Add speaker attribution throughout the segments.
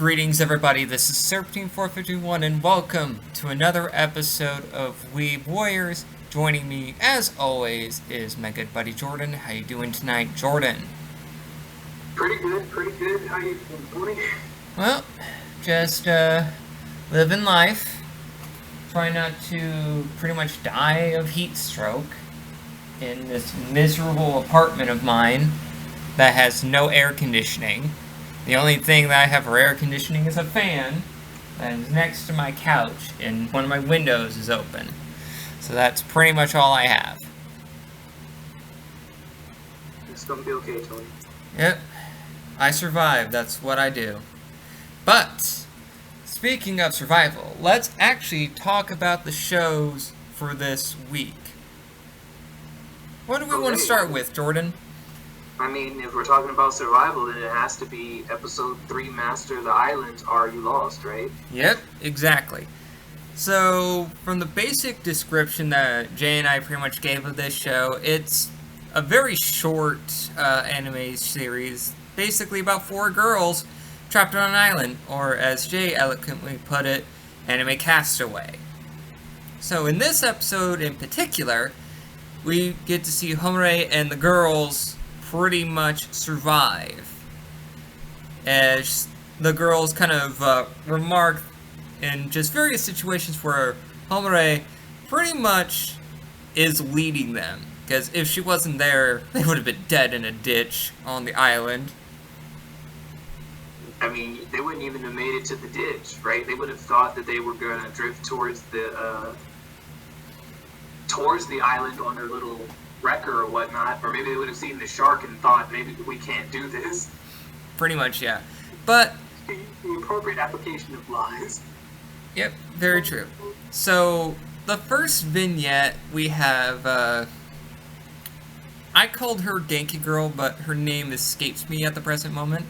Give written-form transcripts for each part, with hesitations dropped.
Speaker 1: Greetings everybody, this is Serpentine451 and welcome to another episode of Weeb Warriors. Joining me, as always, is my good buddy Jordan. How you doing tonight, Jordan?
Speaker 2: Pretty good. How you doing?
Speaker 1: Well, just living life. Trying not to pretty much die of heat stroke in this miserable apartment of mine that has no air conditioning. The only thing that I have for air conditioning is a fan that is next to my couch, and one of my windows is open. So that's pretty much all I have.
Speaker 2: It's gonna be okay, Tony.
Speaker 1: Yep, I survived. That's what I do. But, speaking of survival, let's actually talk about the shows for this week. What do we want to start with, Jordan?
Speaker 2: I mean, if we're talking about survival, then it has to be episode 3, Master the Island, Are You Lost, right?
Speaker 1: Yep, exactly. So, from the basic description that Jay and I pretty much gave of this show, it's a very short anime series, basically about 4 girls trapped on an island, or as Jay eloquently put it, anime castaway. So, in this episode in particular, we get to see Homare and the girls pretty much survive, as the girls kind of remark in just various situations where Homare pretty much is leading them, because if she wasn't there, they would have been dead in a ditch on the island.
Speaker 2: I mean, they wouldn't even have made it to the ditch, right? They would have thought that they were going to drift towards the island on their little wrecker or whatnot, or maybe they would have seen the shark and thought, maybe we can't do this.
Speaker 1: Pretty much, yeah. But
Speaker 2: the appropriate application of lies.
Speaker 1: Yep, very true. So, the first vignette we have, I called her Genki Girl, but her name escapes me at the present moment.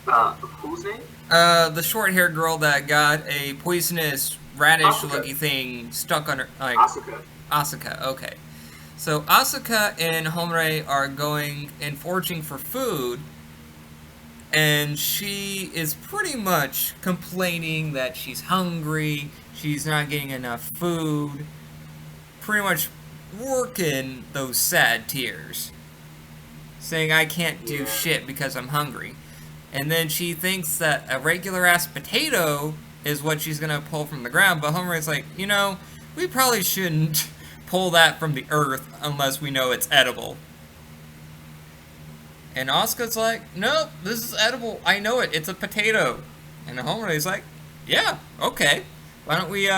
Speaker 2: Whose name?
Speaker 1: The short-haired girl that got a poisonous radish-looking thing stuck on her, like... Asuka, okay. So, Asuka and Homare are going and foraging for food, and she is pretty much complaining that she's hungry, she's not getting enough food, pretty much working those sad tears, saying, I can't do shit because I'm hungry. And then she thinks that a regular-ass potato is what she's gonna pull from the ground, but Homare's like, you know, we probably shouldn't pull that from the earth unless we know it's edible. And Asuka's like, nope, this is edible. I know it. It's a potato. And Homare's like, yeah, okay. Why don't we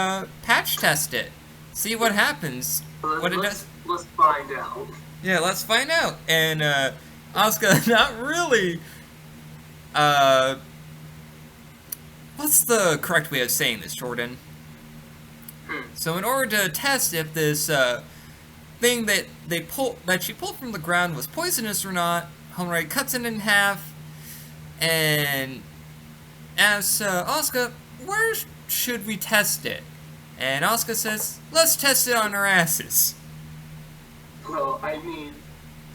Speaker 1: patch test it? See what happens. What it does.
Speaker 2: Let's find out.
Speaker 1: Yeah, let's find out. And Asuka, not really. What's the correct way of saying this, Jordan? So in order to test if this thing that she pulled from the ground was poisonous or not, Homare cuts it in half and asks Asuka, where should we test it? And Asuka says, let's test it on our asses.
Speaker 2: Well, I mean,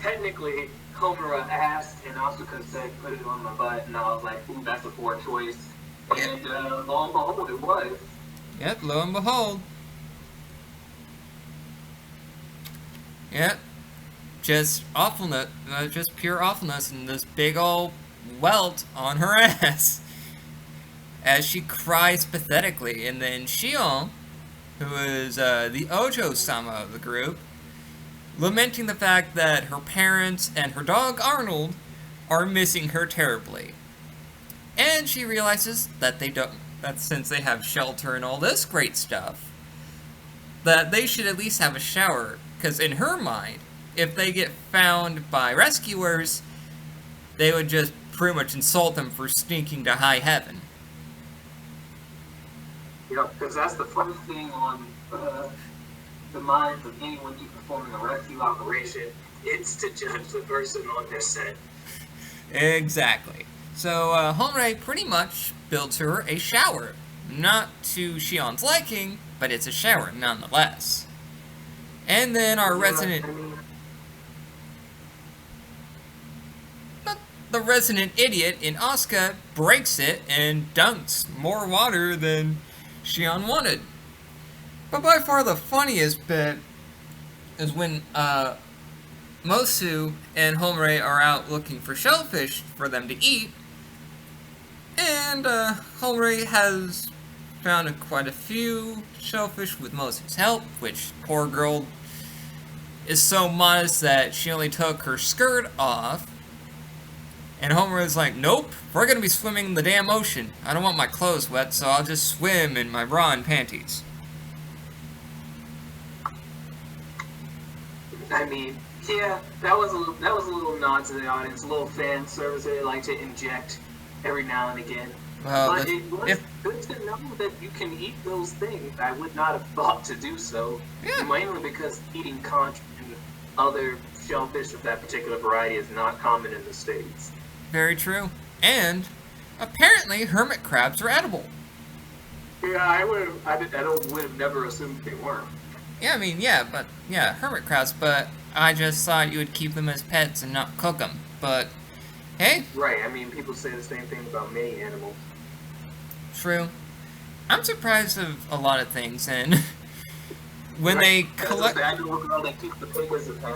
Speaker 2: technically, Homura asked and Asuka said, put it on my butt, and I was like, ooh, that's a poor choice. And lo and behold, it was.
Speaker 1: Yep, lo and behold. Yep. Just awfulness, just pure awfulness, and this big old welt on her ass. As she cries pathetically, and then Shion, who is the Ojo-sama of the group, lamenting the fact that her parents and her dog Arnold are missing her terribly. And she realizes that that since they have shelter and all this great stuff, that they should at least have a shower, because in her mind, if they get found by rescuers, they would just pretty much insult them for stinking to high heaven.
Speaker 2: Yeah, because that's the first thing on the minds of anyone who's performing a rescue operation. It's to judge the person on their set.
Speaker 1: Exactly. So, Homare pretty much builds her a shower. Not to Shion's liking, but it's a shower nonetheless. And then our resident... the resident idiot in Asuka breaks it and dunks more water than Shion wanted. But by far the funniest bit is when Mosu and Homare are out looking for shellfish for them to eat, and Homare has found quite a few shellfish with Mosu's help, which poor girl is so modest that she only took her skirt off. And Homer is like, nope, we're gonna be swimming in the damn ocean. I don't want my clothes wet, so I'll just swim in my bra and panties.
Speaker 2: I mean, yeah, that was a little nod to the audience, a little fan service that they like to inject every now and again.
Speaker 1: Well,
Speaker 2: but it was good to know that you can eat those things. I would not have thought to do so, mainly because eating conch and other shellfish of that particular variety is not common in the States.
Speaker 1: Very true. And apparently hermit crabs are edible.
Speaker 2: Yeah, I would have never assumed they weren't.
Speaker 1: Yeah, I mean, hermit crabs, but I just thought you would keep them as pets and not cook them. But, hey.
Speaker 2: Right, I mean, people say the same thing about many animals.
Speaker 1: True. I'm surprised of a lot of things, and when they collect...
Speaker 2: There's a bad little girl that keeps the pig as a pet.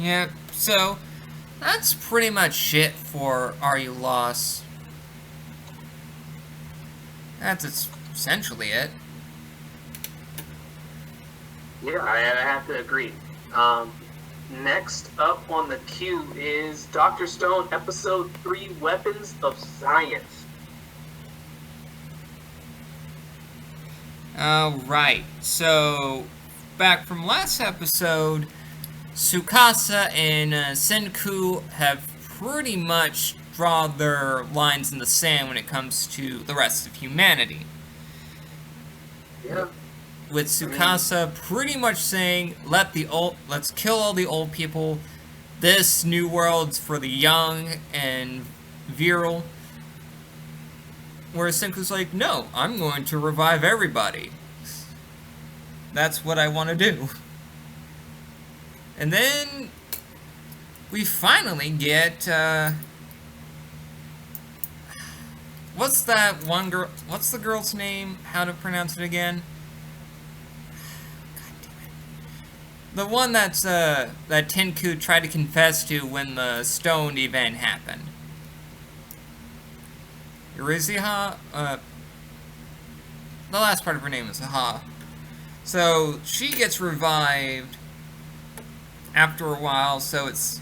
Speaker 1: Yeah, so that's pretty much it for Are You Lost? That's essentially it.
Speaker 2: Yeah, I have to agree. Next up on the queue is Dr. Stone, Episode 3, Weapons of Science.
Speaker 1: Alright, so back from last episode, Tsukasa and Senku have pretty much drawn their lines in the sand when it comes to the rest of humanity.
Speaker 2: Yeah.
Speaker 1: With Tsukasa pretty much saying, let's kill all the old people. This new world's for the young and virile. Whereas Senku's like, no, I'm going to revive everybody. That's what I want to do. And then we finally get, what's that one girl, what's the girl's name? How to pronounce it again? God damn it. The one that's, that Tenku tried to confess to when the stoned event happened. Iriziha? The last part of her name is Ha. So, she gets revived after a while, so it's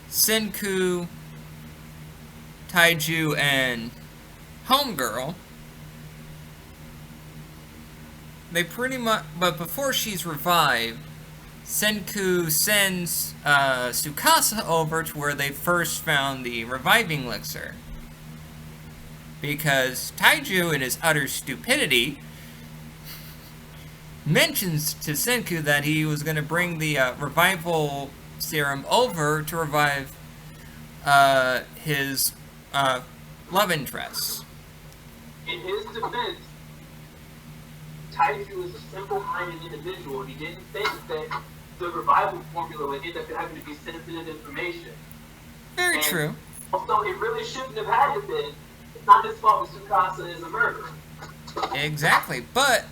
Speaker 1: Senku, Taiju, and Homegirl. They pretty much, but before she's revived, Senku sends Tsukasa over to where they first found the reviving elixir. Because Taiju, in his utter stupidity, mentions to Senku that he was going to bring the revival serum over to revive his love interest.
Speaker 2: In his defense, Taiju is a simple-minded individual. He didn't think that the revival formula would end up having to be sensitive information.
Speaker 1: Very true.
Speaker 2: Also, it really shouldn't have had to be. It's not his fault that Tsukasa is a murderer.
Speaker 1: Exactly, but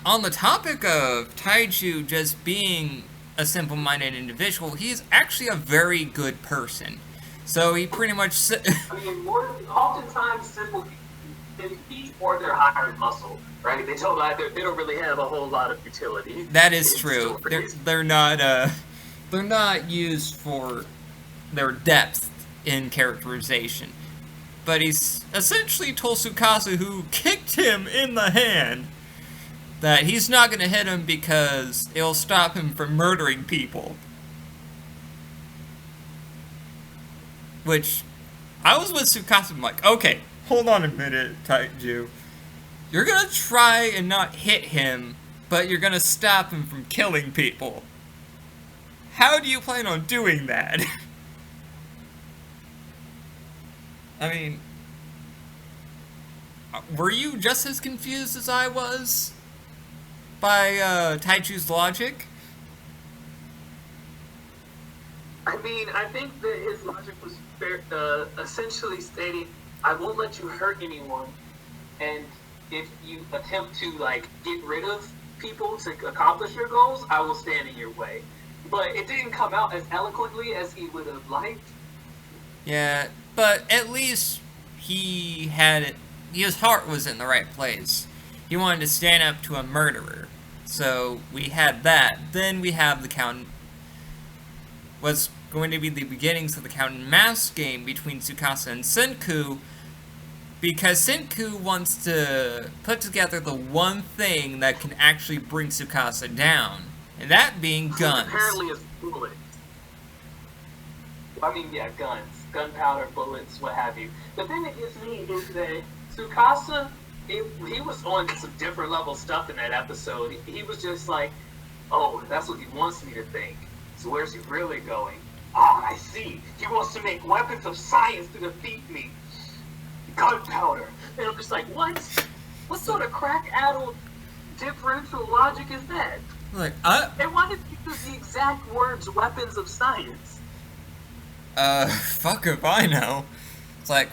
Speaker 1: on the topic of Taiju just being a simple-minded individual, he's actually a very good person. So he pretty much...
Speaker 2: I mean, oftentimes simple people be or their hired muscle, right? They don't really have a whole lot of utility.
Speaker 1: That is true. They're not used for their depth in characterization. But he's essentially told Tsukasa, who kicked him in the hand, that he's not going to hit him because it'll stop him from murdering people. Which, I was with Tsukasa, I'm like, okay, hold on a minute, Taiju. You're going to try and not hit him, but you're going to stop him from killing people. How do you plan on doing that? I mean, were you just as confused as I was by Taichu's logic?
Speaker 2: I mean, I think that his logic was fair, essentially stating, I won't let you hurt anyone, and if you attempt to, like, get rid of people to accomplish your goals, I will stand in your way. But it didn't come out as eloquently as he would have liked.
Speaker 1: Yeah, but at least he had it. His heart was in the right place. He wanted to stand up to a murderer. So we had that. Then we have the Count. What's going to be the beginnings of the Count and Mask game between Tsukasa and Senku, because Senku wants to put together the one thing that can actually bring Tsukasa down, and that being guns.
Speaker 2: Apparently it's bullets. I mean, yeah, guns. Gunpowder, bullets, what have you. The thing that gets me is that Tsukasa, he was on some different level stuff in that episode. He was just like, oh, that's what he wants me to think. So where's he really going? Ah, I see. He wants to make weapons of science to defeat me. Gunpowder. And I'm just like, what? What sort of crack-addled differential logic is that?
Speaker 1: Like,
Speaker 2: And why did he use the exact words weapons of science?
Speaker 1: fuck if I know. It's like,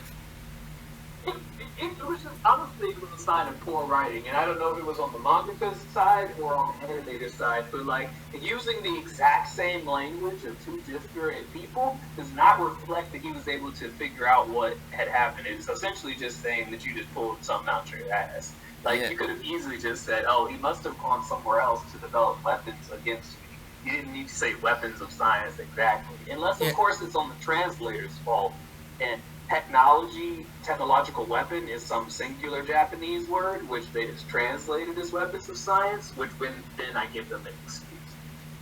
Speaker 2: It was just, honestly, it was a sign of poor writing, and I don't know if it was on the mangaka's side or on the animator's side, but like, using the exact same language of two disparate people does not reflect that he was able to figure out what had happened. It's essentially just saying that you just pulled something out your ass. Like,
Speaker 1: yeah.
Speaker 2: You could have easily just said, oh, he must have gone somewhere else to develop weapons against me. You didn't need to say weapons of science exactly. Unless, of course, it's on the translator's fault. And technological weapon is some singular Japanese word, which they just translated as weapons of science, then I give them an excuse.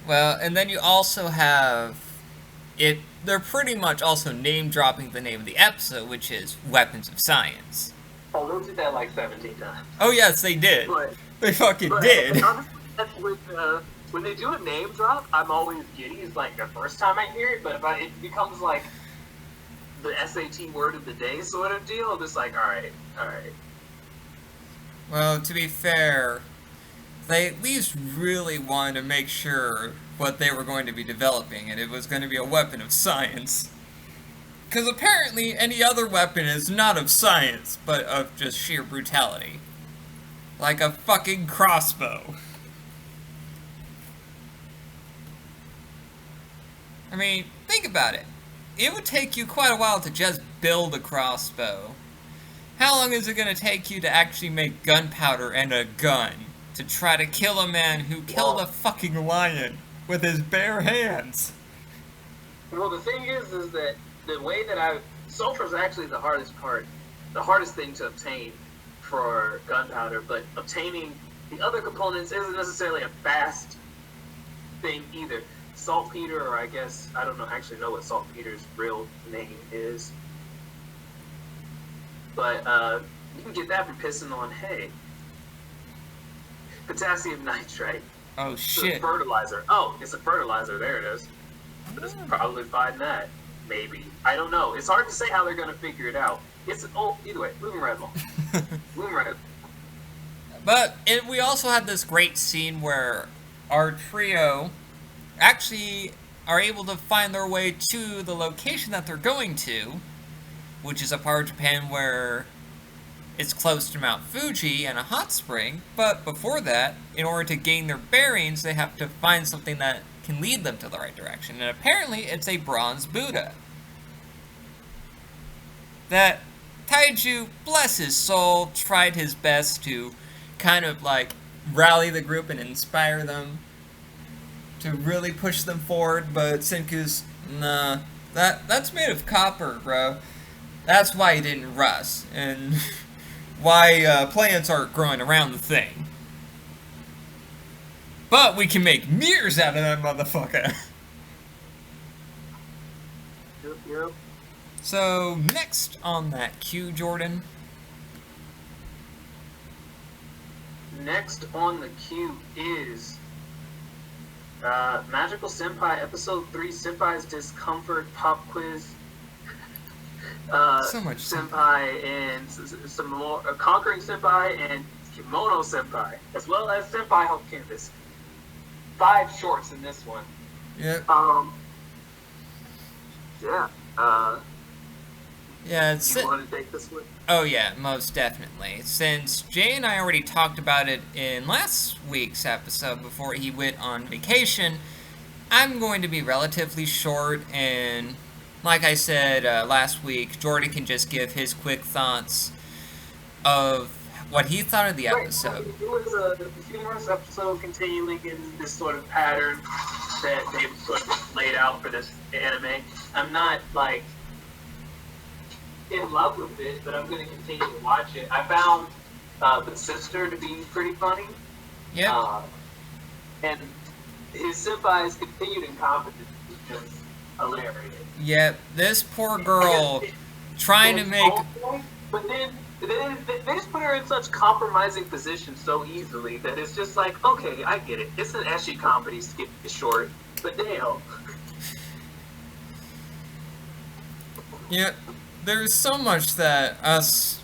Speaker 1: well, and then you also have it. They're pretty much also name dropping the name of the episode, which is Weapons of Science.
Speaker 2: Oh, they did that like 17 times.
Speaker 1: Oh yes, they did. They fucking did.
Speaker 2: Honestly, when they do a name drop, I'm always giddy. It's like the first time I hear it, but it becomes like the SAT word of the day sort of deal. I'm just like, all right.
Speaker 1: Well, to be fair, they at least really wanted to make sure what they were going to be developing, and it was going to be a weapon of science. Because apparently any other weapon is not of science, but of just sheer brutality. Like a fucking crossbow. I mean, think about it. It would take you quite a while to just build a crossbow. How long is it going to take you to actually make gunpowder and a gun to try to kill a man who killed a fucking lion with his bare hands?
Speaker 2: Well, the thing is that the way that sulfur is actually the hardest part, the hardest thing to obtain for gunpowder, but obtaining the other components isn't necessarily a fast thing either. Saltpeter, or I guess, I don't actually know what saltpeter's real name is. But you can get that from pissing on hay. Potassium nitrate.
Speaker 1: Oh shit.
Speaker 2: It's a fertilizer. Oh, it's a fertilizer. There it is. Let's probably find that. Maybe. I don't know. It's hard to say how they're going to figure it out. Either way, moving right along. Moving right along.
Speaker 1: But we also had this great scene where our trio actually are able to find their way to the location that they're going to, which is a part of Japan where it's close to Mount Fuji and a hot spring, but before that, in order to gain their bearings, they have to find something that can lead them to the right direction, and apparently it's a bronze Buddha. That Taiju, bless his soul, tried his best to kind of like rally the group and inspire them to really push them forward, but Senku's, nah, that's made of copper, bro. That's why it didn't rust, and why plants aren't growing around the thing. But we can make mirrors out of that motherfucker.
Speaker 2: Yep.
Speaker 1: So, next on that queue, Jordan.
Speaker 2: Next on the queue is Magical Senpai, Episode 3, Senpai's Discomfort Pop Quiz.
Speaker 1: So much
Speaker 2: Senpai and some more, Conquering Senpai and Kimono Senpai, as well as Senpai Hope Canvas. 5 shorts in this one.
Speaker 1: Yep.
Speaker 2: Yeah.
Speaker 1: Yeah, it's...
Speaker 2: You want to take this one?
Speaker 1: Oh yeah, most definitely. Since Jay and I already talked about it in last week's episode before he went on vacation, I'm going to be relatively short, and like I said last week, Jordan can just give his quick thoughts of what he thought of the episode.
Speaker 2: It was a humorous episode continuing in this sort of pattern that they've sort of laid out for this anime. I'm not, like, in love with it, but I'm going to continue to watch it. I found the sister to be pretty funny.
Speaker 1: Yep.
Speaker 2: And his senpai's continued incompetence is just hilarious.
Speaker 1: Yep, this poor girl trying to make...
Speaker 2: But then they just put her in such compromising positions so easily that it's just like, okay, I get it. It's an ecchi comedy, skip it short, but damn.
Speaker 1: Yep. There's so much that us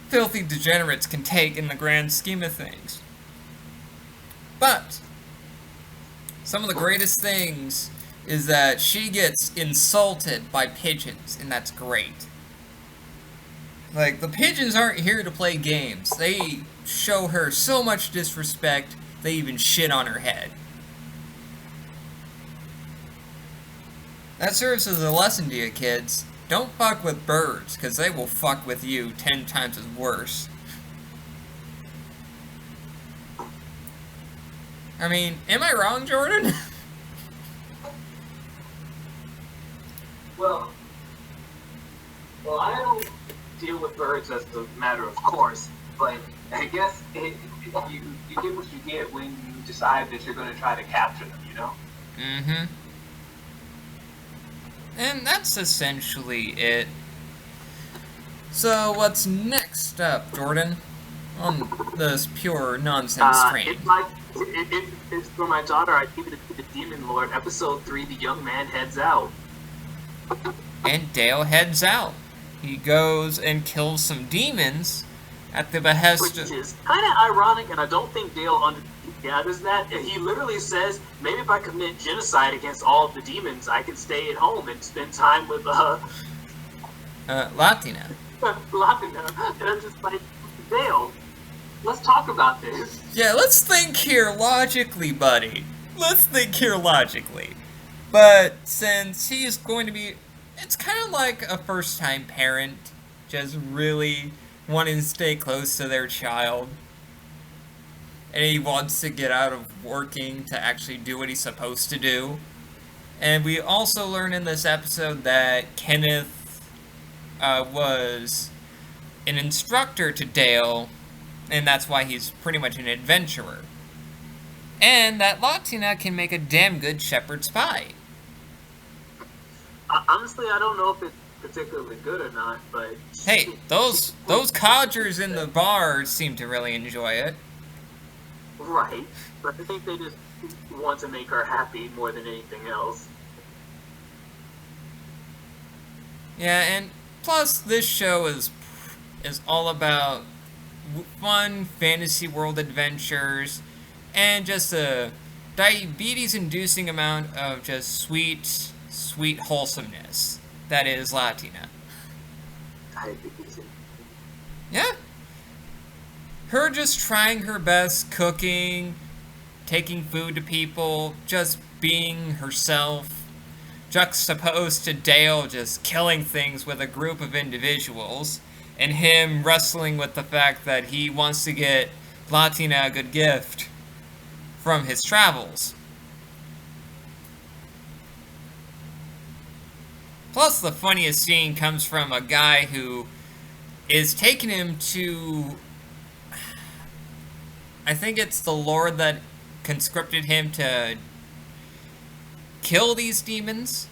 Speaker 1: filthy degenerates can take in the grand scheme of things. But some of the greatest things is that she gets insulted by pigeons, and that's great. Like, the pigeons aren't here to play games. They show her so much disrespect, they even shit on her head. That serves as a lesson to you, kids. Don't fuck with birds, because they will fuck with you 10 times as worse. I mean, am I wrong, Jordan?
Speaker 2: Well, I don't deal with birds as a matter of course, but I guess you get what you get when you decide that you're going to try to capture them, you know?
Speaker 1: Mm-hmm. And that's essentially it. So, what's next up, Jordan? On this pure nonsense train.
Speaker 2: It's for my daughter. I keep it to the Demon Lord. Episode 3, the young man heads out.
Speaker 1: And Dale heads out. He goes and kills some demons at the behest
Speaker 2: Which is kind of ironic, and I don't think Dale gathers that. And he literally says, maybe if I commit genocide against all of the demons, I can stay at home and spend time with,
Speaker 1: Latina.
Speaker 2: Latina. And I'm just like, Dale, let's talk about this.
Speaker 1: Yeah, let's think here logically, buddy. Let's think here logically. But since he's going to be... It's kind of like a first-time parent just really wanting to stay close to their child. And he wants to get out of working to actually do what he's supposed to do. And we also learn in this episode that Kenneth was an instructor to Dale, and that's why he's pretty much an adventurer. And that Latina can make a damn good shepherd spy.
Speaker 2: Honestly, I don't know if it's particularly good or not, but...
Speaker 1: Hey, those codgers in the bar seem to really enjoy it.
Speaker 2: Right, but I think they just want to make her happy more than anything else.
Speaker 1: Yeah, and plus this show is all about fun fantasy world adventures and just a diabetes-inducing amount of just sweet wholesomeness that is Latina. Yeah. Her just trying her best, cooking, taking food to people, just being herself, juxtaposed to Dale just killing things with a group of individuals, and him wrestling with the fact that he wants to get Latina a good gift from his travels. Plus, the funniest scene comes from a guy who is taking him to... I think it's the Lord that conscripted him to kill these demons.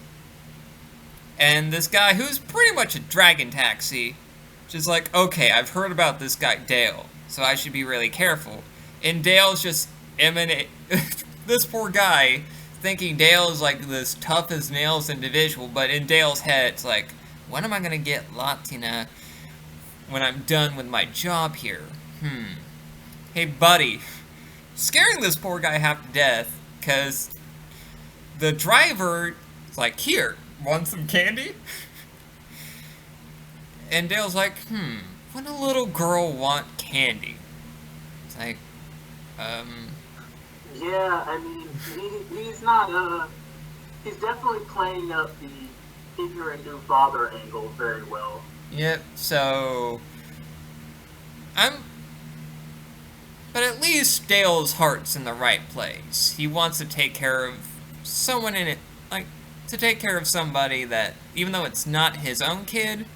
Speaker 1: And this guy, who's pretty much a dragon taxi, just like, okay, I've heard about this guy Dale, so I should be really careful. And Dale's just this poor guy thinking Dale is like this tough as nails individual, but in Dale's head, it's like, when am I gonna get Latina when I'm done with my job here? Hey, buddy, scaring this poor guy half to death, because the driver is like, here, want some candy? And Dale's like, when a little girl want candy? It's like,
Speaker 2: Yeah, I mean, he's not, he's definitely playing up the ignorant new father angle very well.
Speaker 1: Yep, so but at least Dale's heart's in the right place. He wants to take care of someone in it, like, to take care of somebody that, even though it's not his own kid,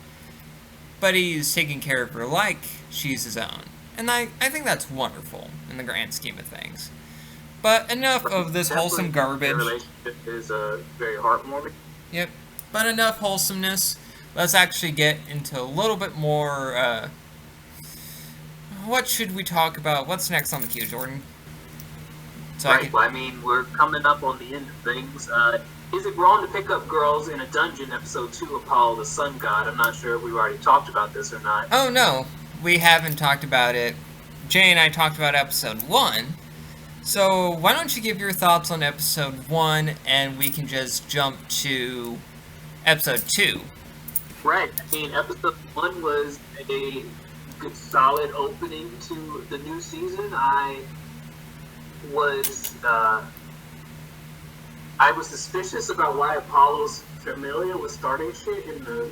Speaker 1: but he's taking care of her like she's his own. And I think that's wonderful in the grand scheme of things. But enough of this wholesome garbage.
Speaker 2: The relationship is very heartwarming.
Speaker 1: Yep. But enough wholesomeness. Let's actually get into a little bit more, what should we talk about? What's next on the queue, Jordan? So
Speaker 2: I mean, we're coming up on the end of things. Is it wrong to pick up girls in a dungeon, episode 2, Apollo the Sun God? I'm not sure if we've already talked about this or not.
Speaker 1: Oh, no. We haven't talked about it. Jay and I talked about episode 1. So, why don't you give your thoughts on episode 1, and we can just jump to episode 2.
Speaker 2: Right. I mean, episode 1 was a good, solid opening to the new season. I was suspicious about why Apollo's familia was starting shit in the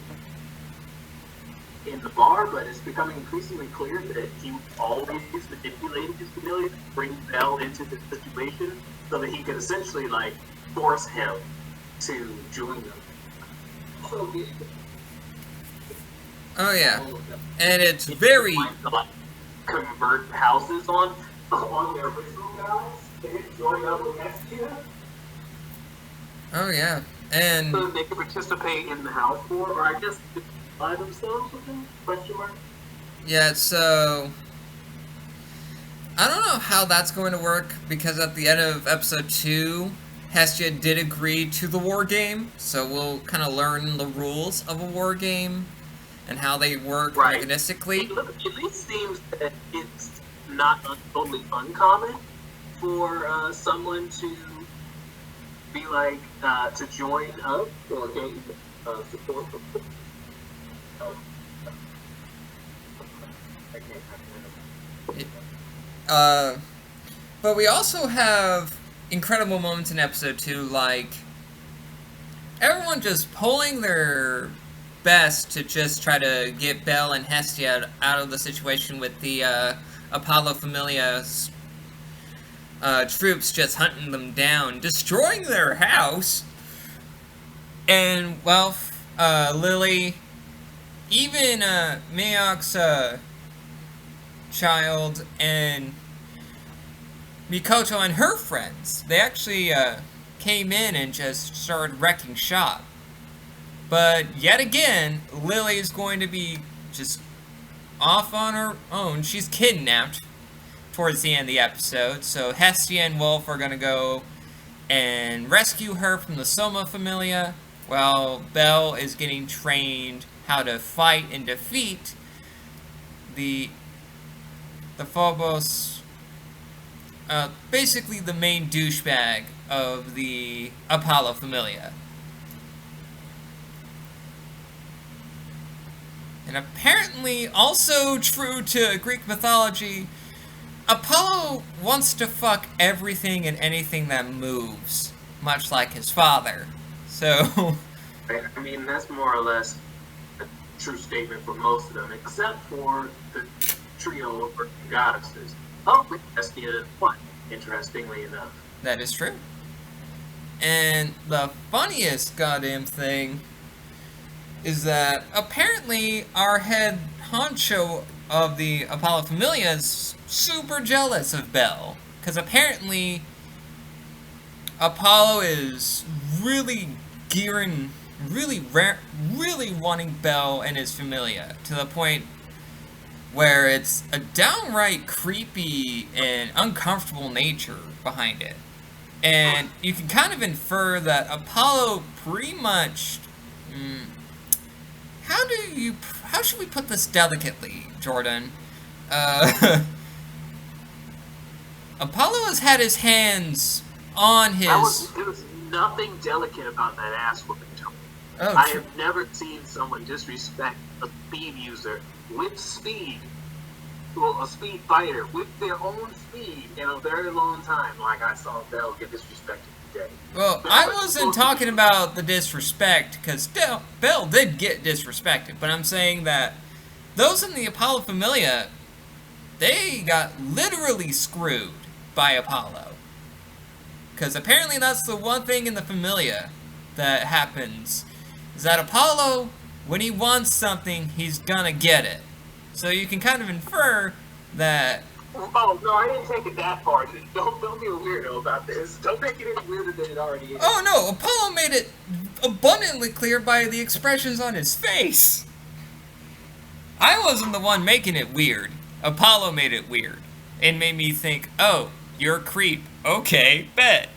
Speaker 2: bar, but it's becoming increasingly clear that he always manipulated his familia to bring Bell into the situation so that he could essentially, like, force him to join them.
Speaker 1: Oh, yeah. And it's very...
Speaker 2: To, like, convert houses on their original guys and join up with Hestia.
Speaker 1: Oh, yeah. And...
Speaker 2: So they can participate in the house war, or I guess by themselves with them? Question mark?
Speaker 1: Yeah, so... I don't know how that's going to work, because at the end of episode 2, Hestia did agree to the war game, so we'll kind of learn the rules of a war game and how they work mechanistically.
Speaker 2: It at least seems that it's not totally uncommon for someone to be like, to join up or gain support from
Speaker 1: but we also have incredible moments in episode 2, like everyone just pulling their best to just try to get Bell and Hestia out of the situation with the Apollo Familia's troops just hunting them down, destroying their house. And, well, Lily, even Miyok's child, and Mikoto and her friends, they actually came in and just started wrecking shop. But yet again, Lily is going to be just off on her own. She's kidnapped towards the end of the episode, so Hestia and Wolf are going to go and rescue her from the Soma Familia, while Bell is getting trained how to fight and defeat the Phobos, basically the main douchebag of the Apollo Familia. And apparently, also true to Greek mythology, Apollo wants to fuck everything and anything that moves, much like his father. So...
Speaker 2: I mean, that's more or less a true statement for most of them, except for the trio of goddesses. Oh, Hestia is one, interestingly enough.
Speaker 1: That is true. And the funniest goddamn thing is that apparently our head honcho of the Apollo Familia is super jealous of Bell. Because apparently Apollo is really really wanting Bell and his Familia, to the point where it's a downright creepy and uncomfortable nature behind it. And you can kind of infer that Apollo pretty much... How should we put this delicately, Jordan? Apollo has had his hands on his...
Speaker 2: There was nothing delicate about that ass whooping, Tony.
Speaker 1: Oh,
Speaker 2: I have never seen someone disrespect a speed user with speed, well, a speed fighter with their own speed in a very long time, like I saw Bell get disrespected today.
Speaker 1: Well, I wasn't talking about the disrespect, because Bell did get disrespected, but I'm saying that those in the Apollo Familia, they got literally screwed by Apollo. Because apparently that's the one thing in the Familia that happens, is that Apollo, when he wants something, he's gonna get it. So you can kind of infer that...
Speaker 2: Oh, no, I didn't take it that far. Don't be a weirdo about this. Don't make it any weirder than it already is.
Speaker 1: Oh, no, Apollo made it abundantly clear by the expressions on his face. I wasn't the one making it weird. Apollo made it weird. And made me think, oh, you're a creep. Okay, bet.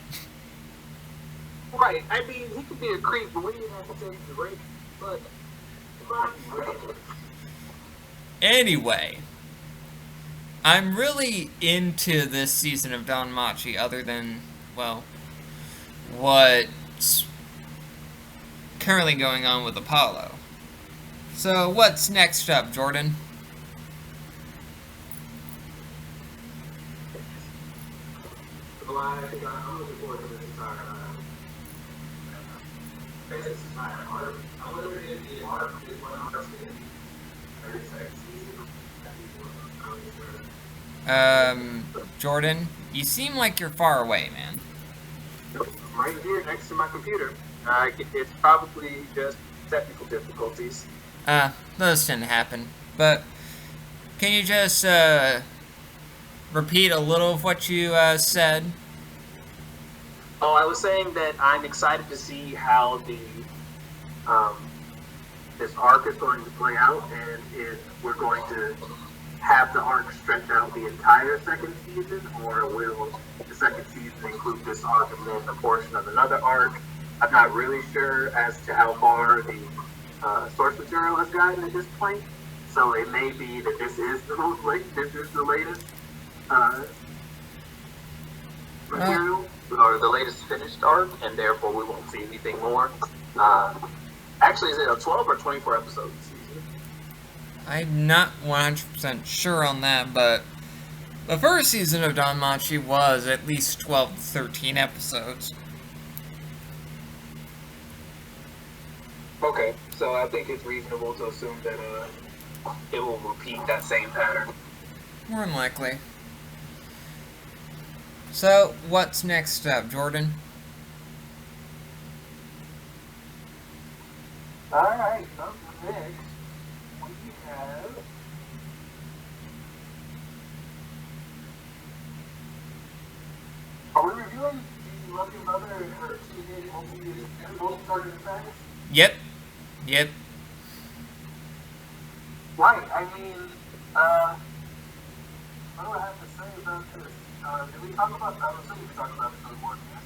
Speaker 2: Right, I mean, he could be a creep, but we didn't have to take the rape. But,
Speaker 1: anyway, I'm really into this season of Don Machi, other than, well, what's currently going on with Apollo. So, what's next up, Jordan?
Speaker 2: Well, I'm looking forward to this entire arc. I wonder if the arc is one arc
Speaker 1: Jordan, you seem like you're far away, man.
Speaker 2: I'm right here next to my computer. It's probably just technical difficulties.
Speaker 1: Those tend to happen. But, can you just, repeat a little of what you, said?
Speaker 2: Oh, I was saying that I'm excited to see how this arc is going to play out, and if we're going to have the arc stretch out the entire second season, or will the second season include this arc and then a portion of another arc? I'm not really sure as to how far the source material has gotten at this point, so it may be that this is the latest material, or the latest finished arc, and therefore we won't see anything more. Actually, is it a 12 or 24 episode season?
Speaker 1: I'm not 100% sure on that, but the first season of Don Machi was at least 12 to 13 episodes.
Speaker 2: Okay, so I think it's reasonable to assume that it will repeat that same pattern.
Speaker 1: More than likely. So, what's next up, Jordan?
Speaker 2: Alright, up next, we have... Are we reviewing the Lucky Mother and her teenage multi-target attacks?
Speaker 1: Yep.
Speaker 2: Right, I mean, what do I have to say about this? Did we talk about, I'm assuming we talked about episode 1, yes?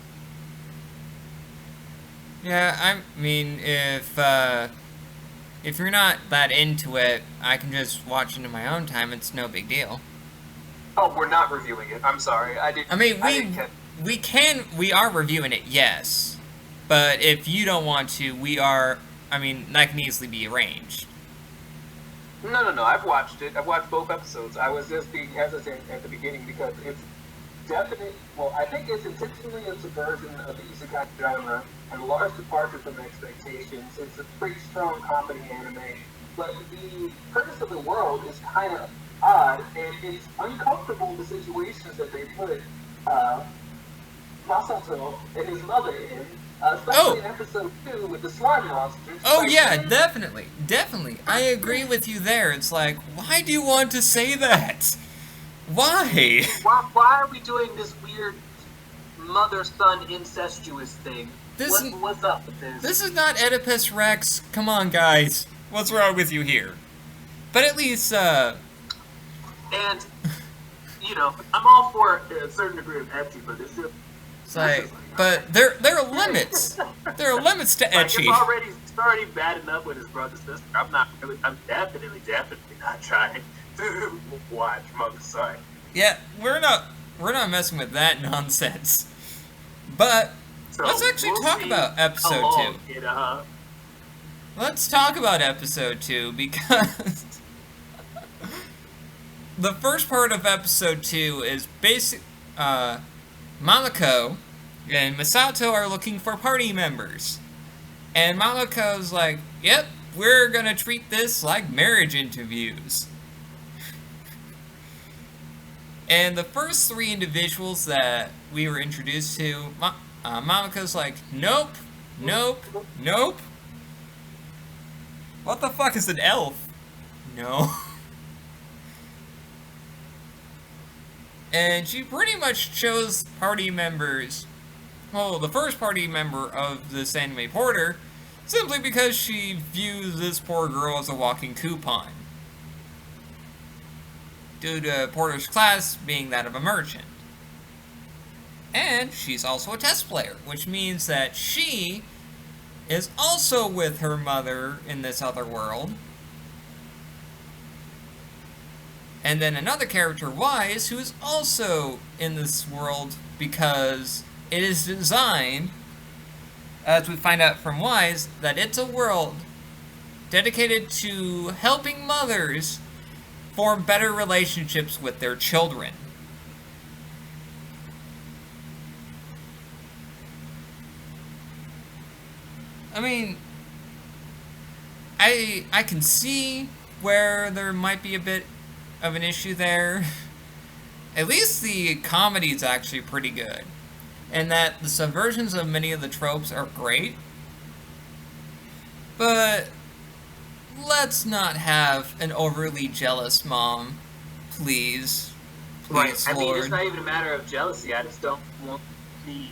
Speaker 1: Yeah, I mean, if you're not that into it, I can just watch it in my own time. It's no big deal.
Speaker 2: Oh, we're not reviewing it. I'm sorry.
Speaker 1: We are reviewing it, yes. But if you don't want to, that can easily be arranged.
Speaker 2: No. I've watched it. I've watched both episodes. I was just being hesitant at the beginning because it's definitely, well, I think it's intentionally a subversion of the isekai genre and a large departure from expectations. It's a pretty strong comedy anime, but the premise of the world is kind of odd, and it's uncomfortable, the situations that they put Masato and his mother in, especially in episode 2 with the slime monsters.
Speaker 1: Oh yeah, definitely. I agree with you there. It's like, why do you want to say that? Why?
Speaker 2: Why are we doing this weird mother-son incestuous thing? What's up with this?
Speaker 1: This is not Oedipus Rex. Come on, guys. What's wrong with you here? But at least,
Speaker 2: And, I'm all for a certain degree of etsy, but it's just
Speaker 1: It's like, but there are limits. There are limits to ecchi.
Speaker 2: Like, it's already bad enough with his brother sister. I'm definitely not trying to watch Mother Son.
Speaker 1: Yeah, we're not messing with that nonsense. But
Speaker 2: So
Speaker 1: let's actually talk about episode 2. Let's talk about episode 2 because the first part of episode 2 is basic. Mamako and Misato are looking for party members. And Mamako's like, yep, we're gonna treat this like marriage interviews. And the first 3 individuals that we were introduced to, Mamako's like, nope, nope, nope. What the fuck is an elf? No. And she pretty much chose party members, well, the first party member of this anime Porter, simply because she views this poor girl as a walking coupon. Due to Porter's class being that of a merchant. And she's also a test player, which means that she is also with her mother in this other world. And then another character, Wise, who is also in this world because it is designed, as we find out from Wise, that it's a world dedicated to helping mothers form better relationships with their children. I mean, I can see where there might be a bit of an issue there. At least the comedy is actually pretty good. And that the subversions of many of the tropes are great. But let's not have an overly jealous mom. Please. Please,
Speaker 2: right.
Speaker 1: Lord.
Speaker 2: I mean, it's not even a matter of jealousy. I just don't want to see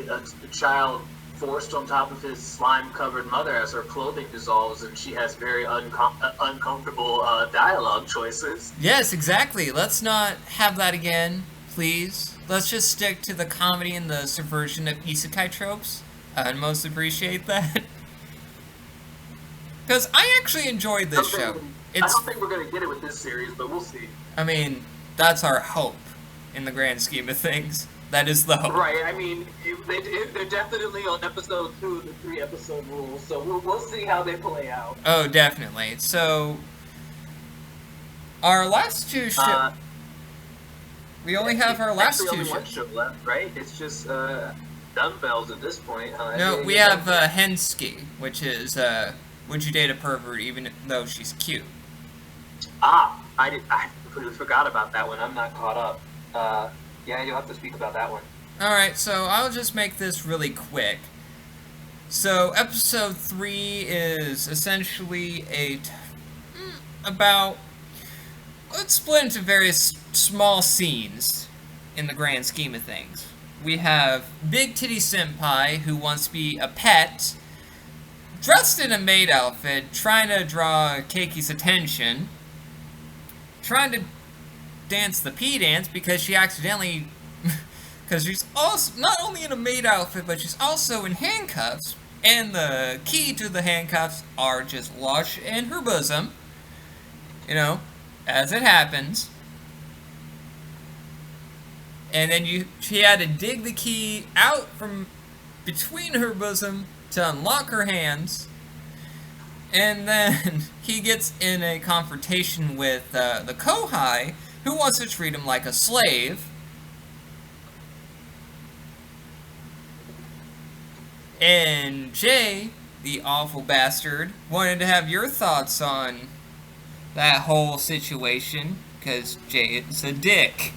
Speaker 2: a child forced on top of his slime-covered mother as her clothing dissolves and she has very uncomfortable dialogue choices.
Speaker 1: Yes, exactly. Let's not have that again, please. Let's just stick to the comedy and the subversion of isekai tropes. I'd most appreciate that. Because I actually enjoyed this show.
Speaker 2: I don't think we're going to get it with this series, but we'll see.
Speaker 1: I mean, that's our hope in the grand scheme of things. That is the hope.
Speaker 2: Right, I mean, they're definitely on episode 2 of the 3-episode rule, so we'll see how they play out.
Speaker 1: Oh, definitely. So, our last 2 shows... we only have our last 2 shows.
Speaker 2: Only one show left, right? It's just dumbbells at this point.
Speaker 1: No, we have Hensky, which is, would you date a pervert even though she's cute?
Speaker 2: I completely forgot about that one. I'm not caught up. Yeah, you'll have to speak about that one.
Speaker 1: Alright, so I'll just make this really quick. So, episode 3 is essentially about... let's split into various small scenes in the grand scheme of things. We have Big Titty Senpai, who wants to be a pet, dressed in a maid outfit, trying to draw Keiki's attention, trying to dance the pee dance because she accidentally, because she's also not only in a maid outfit but she's also in handcuffs, and the key to the handcuffs are just lodged in her bosom, you know, as it happens. And then she had to dig the key out from between her bosom to unlock her hands. And then he gets in a confrontation with the Kohai, who wants to treat him like a slave. And Jay, the awful bastard, wanted to have your thoughts on that whole situation, because Jay is a dick.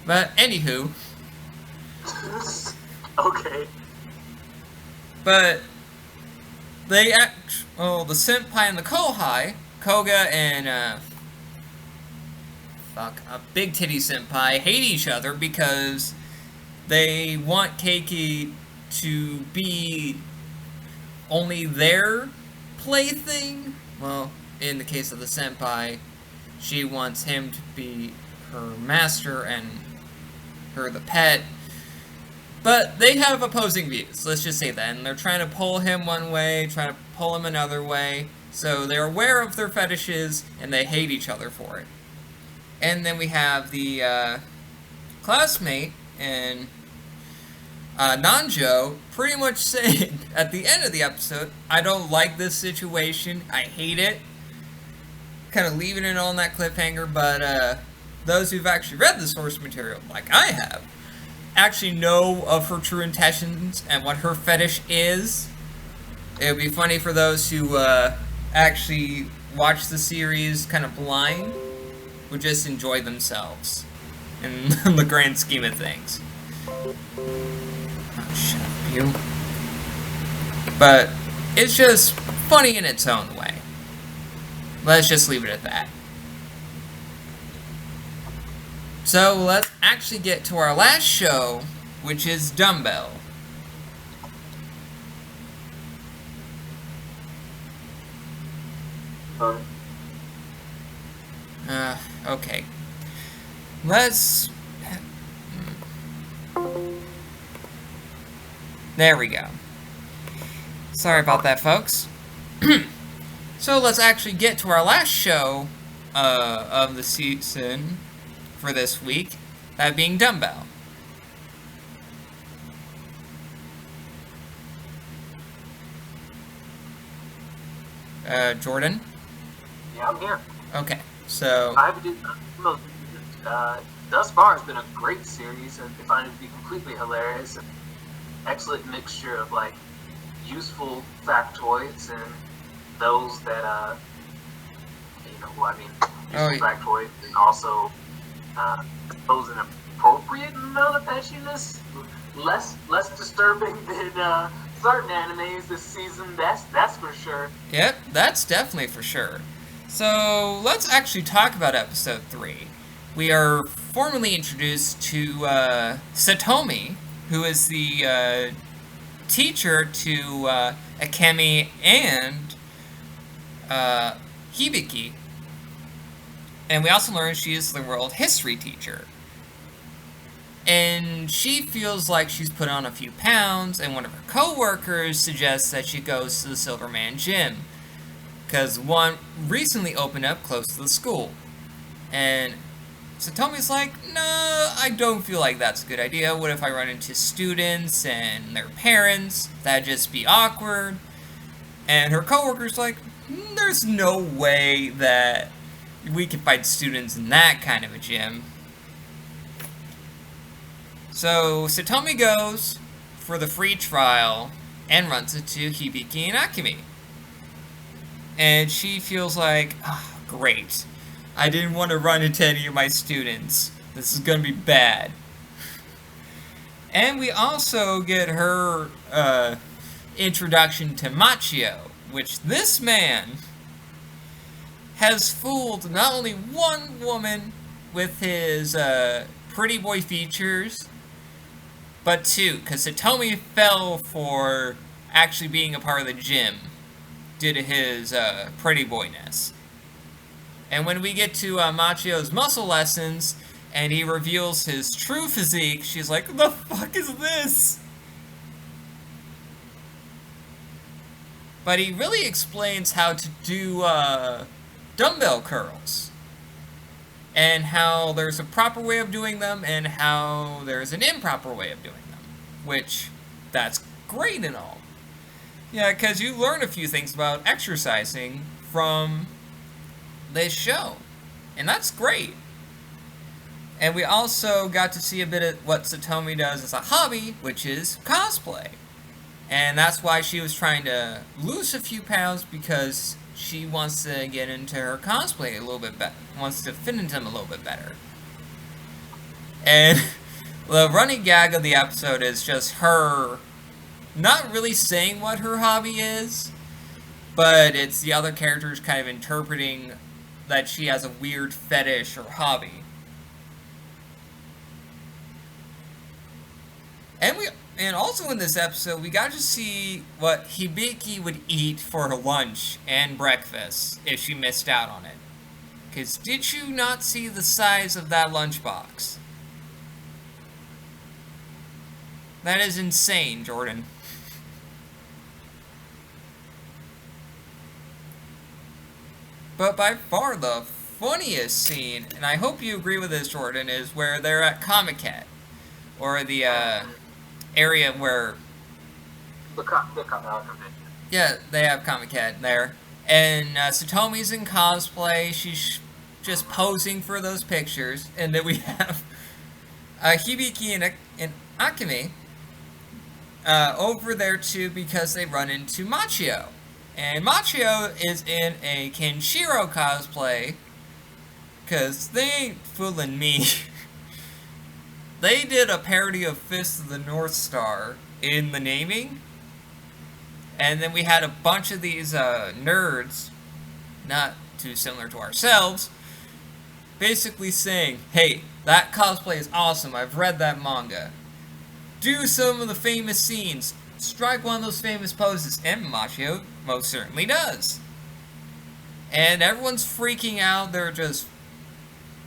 Speaker 1: But, anywho.
Speaker 2: Okay.
Speaker 1: But, the senpai and the Kohai, Koga and, Big Titty Senpai, hate each other because they want Keiki to be only their plaything. Well, in the case of the senpai, she wants him to be her master and her the pet. But they have opposing views, let's just say that. And they're trying to pull him one way, trying to pull him another way. So they're aware of their fetishes, and they hate each other for it. And then we have the classmate and Nanjo pretty much saying at the end of the episode, I don't like this situation, I hate it. Kind of leaving it on that cliffhanger, but those who've actually read the source material, like I have, actually know of her true intentions and what her fetish is. It would be funny for those who actually watch the series kind of blind, would just enjoy themselves in the grand scheme of things. Oh, shut up, you. But it's just funny in its own way. Let's just leave it at that. So let's actually get to our last show, which is Dumbbell. Okay. Let's... There we go. Sorry about that, folks. So let's actually get to our last show of the season for this week, that being Dumbbell. Jordan?
Speaker 2: Yeah, I'm here.
Speaker 1: Okay, so...
Speaker 2: Thus far, it's been a great series, and I find it to be completely hilarious. An excellent mixture of, like, useful factoids and those that, useful factoids, and also those inappropriate amount of pettiness. Less disturbing than certain animes this season, that's for sure.
Speaker 1: Yep, that's definitely for sure. So, let's actually talk about episode 3. We are formally introduced to Satomi, who is the teacher to Akemi and Hibiki. And we also learn she is the world history teacher. And she feels like she's put on a few pounds, and one of her co-workers suggests that she goes to the Silverman Gym, because one recently opened up close to the school. And Satomi's like, no, I don't feel like that's a good idea. What if I run into students and their parents? That'd just be awkward. And her co-worker's like, there's no way that we can find students in that kind of a gym. So Satomi goes for the free trial and runs into Hibiki and Akemi. And she feels like, oh, great. I didn't want to run into any of my students. This is going to be bad. And we also get her introduction to Machio, which this man has fooled not only one woman with his pretty boy features, but two, because Satomi fell for actually being a part of the gym due to his pretty boyness. And when we get to Machio's muscle lessons, and he reveals his true physique, she's like, what the fuck is this? But he really explains how to do dumbbell curls. And how there's a proper way of doing them, and how there's an improper way of doing them. Which, that's great and all. Yeah, because you learn a few things about exercising from this show. And that's great. And we also got to see a bit of what Satomi does as a hobby, which is cosplay. And that's why she was trying to lose a few pounds, because she wants to get into her cosplay a little bit better. Wants to fit into them a little bit better. And the running gag of the episode is just her not really saying what her hobby is, but it's the other characters kind of interpreting that she has a weird fetish or hobby. And also in this episode, we got to see what Hibiki would eat for her lunch and breakfast if she missed out on it. Because did you not see the size of that lunchbox? That is insane, Jordan. But by far the funniest scene, and I hope you agree with this, Jordan, is where they're at Comic-Con. Or the area where...
Speaker 2: The convention.
Speaker 1: Yeah, they have Comic-Con there. And Satomi's in cosplay. She's just posing for those pictures. And then we have Hibiki and Akemi over there too because they run into Machio. And Machio is in a Kenshiro cosplay because they ain't fooling me. They did a parody of Fist of the North Star in the naming. And then we had a bunch of these nerds, not too similar to ourselves, basically saying, hey, that cosplay is awesome, I've read that manga. Do some of the famous scenes, strike one of those famous poses, and Machio most certainly does. And everyone's freaking out, they're just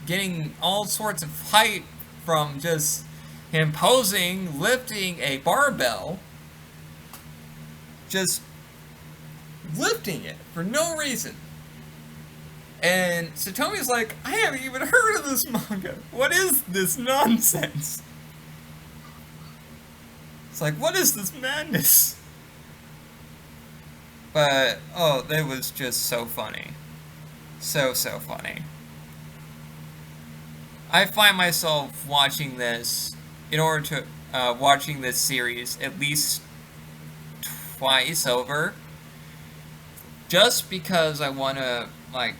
Speaker 1: getting all sorts of hype from just him posing, lifting a barbell, just lifting it for no reason. And Satomi's like, I haven't even heard of this manga. What is this nonsense? It's like, what is this madness? But, oh, it was just so funny. So funny. I find myself watching this, in order to, watching this series at least twice over, just because I want to, like,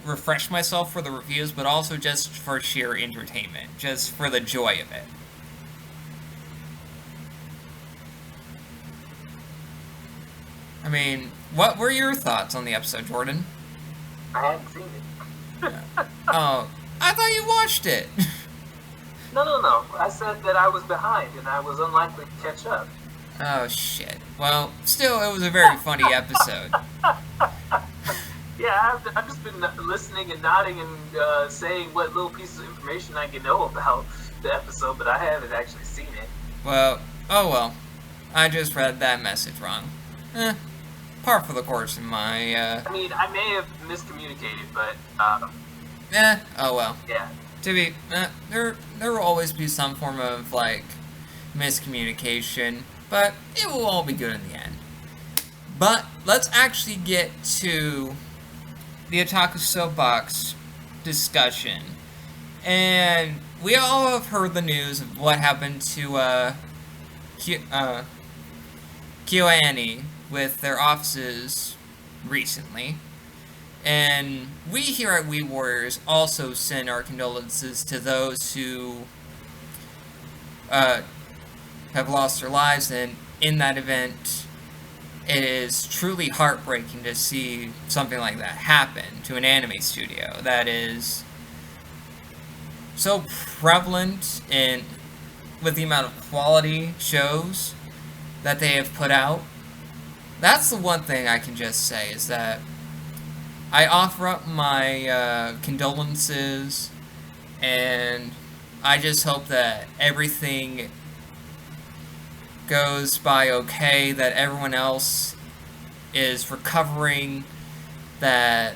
Speaker 1: refresh myself for the reviews, but also just for sheer entertainment, just for the joy of it. I mean, what were your thoughts on the episode, Jordan?
Speaker 2: I hadn't seen it.
Speaker 1: Oh, I thought you watched it.
Speaker 2: No. I said that I was behind and I was unlikely to catch up.
Speaker 1: Oh, shit. Well, still, it was a very funny episode.
Speaker 2: Yeah, I've just been listening and nodding and saying what little pieces of information I can know about the episode, but I haven't actually seen it.
Speaker 1: Well, oh well. I just read that message wrong. Par for the course in my,
Speaker 2: I mean, I may have miscommunicated, but,
Speaker 1: oh well.
Speaker 2: yeah.
Speaker 1: To be, there will always be some form of, like, miscommunication, but it will all be good in the end. But, let's actually get to the Otaku Soapbox discussion. And we all have heard the news of what happened to, KyoAni with their offices recently. And we here at Weeb Warriors also send our condolences to those who have lost their lives, and in that event, it is truly heartbreaking to see something like that happen to an anime studio that is so prevalent in with the amount of quality shows that they have put out. That's the one thing I can just say, is that I offer up my condolences, and I just hope that everything goes by okay, that everyone else is recovering, that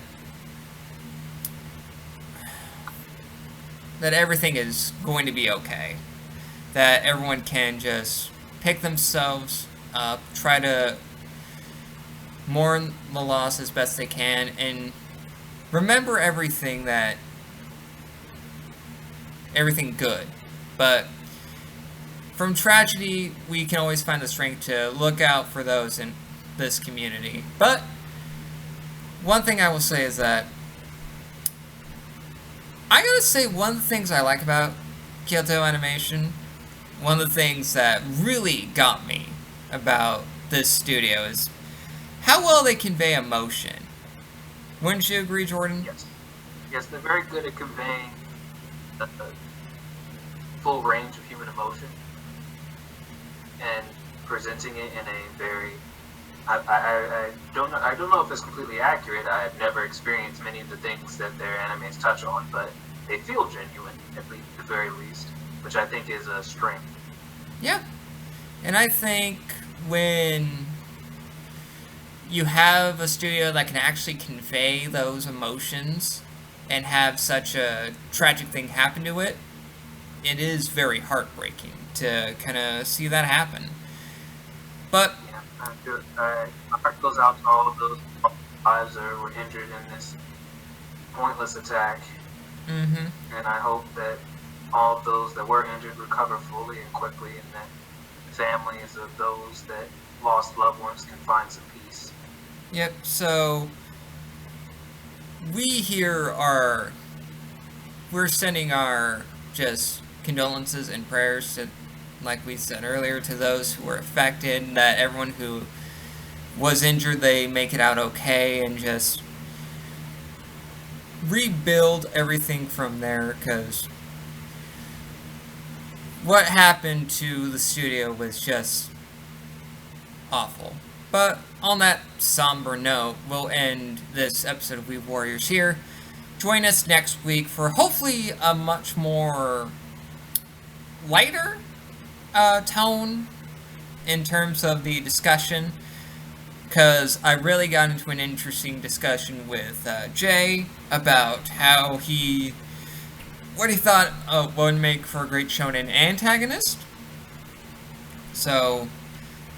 Speaker 1: everything is going to be okay, that everyone can just pick themselves up, try to mourn the loss as best they can, and remember everything good. But from tragedy, we can always find the strength to look out for those in this community. But one thing I will say is that I gotta say, one of the things I like about Kyoto Animation, one of the things that really got me about this studio is how well they convey emotion. Wouldn't you agree, Jordan?
Speaker 2: Yes, they're very good at conveying the full range of human emotion and presenting it in a very I don't know if it's completely accurate. I have never experienced many of the things that their animes touch on, but they feel genuine, at least, at the very least, which I think is a strength.
Speaker 1: Yeah. And I think when you have a studio that can actually convey those emotions and have such a tragic thing happen to it, it is very heartbreaking to kind of see that happen. But
Speaker 2: yeah, my heart goes out to all of those lives that were injured in this pointless attack, and I hope that all of those that were injured recover fully and quickly, and that families of those that lost loved ones can find some peace.
Speaker 1: Yep, so we here we're sending our just condolences and prayers to, like we said earlier, to those who were affected, that everyone who was injured, they make it out okay, and just rebuild everything from there, because what happened to the studio was just awful. But on that somber note, we'll end this episode of Weeb Warriors here. Join us next week for hopefully a much more lighter tone in terms of the discussion, because I really got into an interesting discussion with Jay about what he thought would make for a great shonen antagonist. So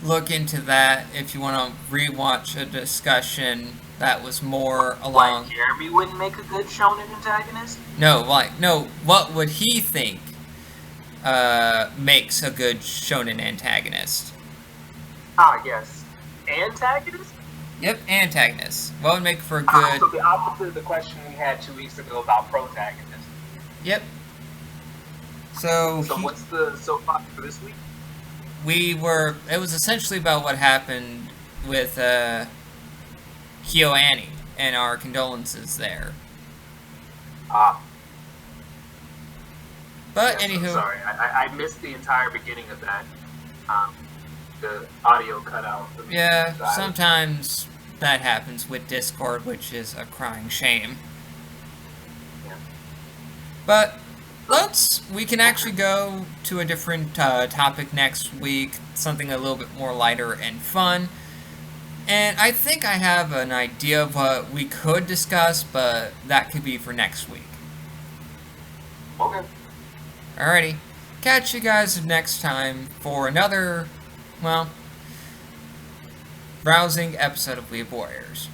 Speaker 1: look into that if you want to rewatch a discussion that was more along.
Speaker 2: Like Jeremy wouldn't make a good shonen antagonist?
Speaker 1: No, what would he think makes a good shonen antagonist?
Speaker 2: Ah, yes. Antagonist?
Speaker 1: Yep, antagonist. What would make for a good...
Speaker 2: So the opposite of the question we had 2 weeks ago about protagonist.
Speaker 1: Yep. So
Speaker 2: what's the soapbox for this week?
Speaker 1: It was essentially about what happened with KyoAni, and our condolences there. But
Speaker 2: yes,
Speaker 1: anywho...
Speaker 2: I'm sorry, I missed the entire beginning of that. The audio cut out.
Speaker 1: Yeah, sometimes that happens with Discord, which is a crying shame.
Speaker 2: Yeah.
Speaker 1: But we can actually go to a different topic next week, something a little bit more lighter and fun. And I think I have an idea of what we could discuss, but that could be for next week.
Speaker 2: Okay.
Speaker 1: Alrighty. Catch you guys next time for another, rousing episode of Weeb Warriors.